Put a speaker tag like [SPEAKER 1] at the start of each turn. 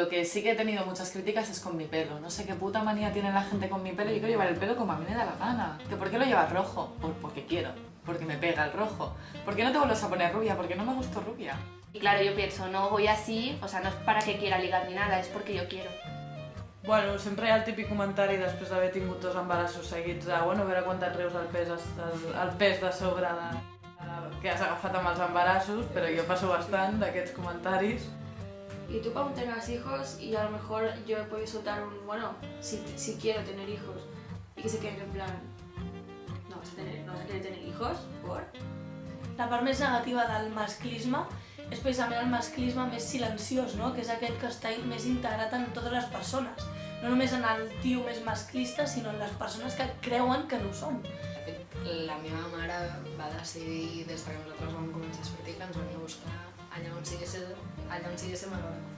[SPEAKER 1] lo que sí que he tenido muchas críticas es con mi pelo. No sé qué puta manía tiene la gente con mi pelo. Yo quiero llevar el pelo como a mí me da la gana. ¿Que por qué lo llevas rojo? Porque quiero. Porque me pega el rojo. ¿Por qué no te vuelves a poner rubia? Porque no me gustó rubia.
[SPEAKER 2] Y claro, yo pienso, no voy así, o sea, no es para que quiera ligar ni nada, es porque yo quiero.
[SPEAKER 3] Bueno, sempre hi ha el típic comentari després d'haver tingut 2 embarassos seguits de bueno, a veure quan et reus el pes de sobre que has agafat amb els embarassos, però jo passo bastant d'aquests comentaris.
[SPEAKER 4] Y tú cuando tengas hijos y a lo mejor yo he podido soltar un, bueno, si quiero tener hijos y que se queden en plan, no vas a querer tener hijos, ¿por?
[SPEAKER 5] La part més negativa del masclisme és precisament el masclisme més silenciós, no? Que és aquest que està més integrat en totes les persones. No només en el tio més masclista, sinó en les persones que creuen que no ho són.
[SPEAKER 6] La meva mare va decidir, des que nosaltres vam començar a sortir, que ens venia a buscar allà on siguéssim alhora.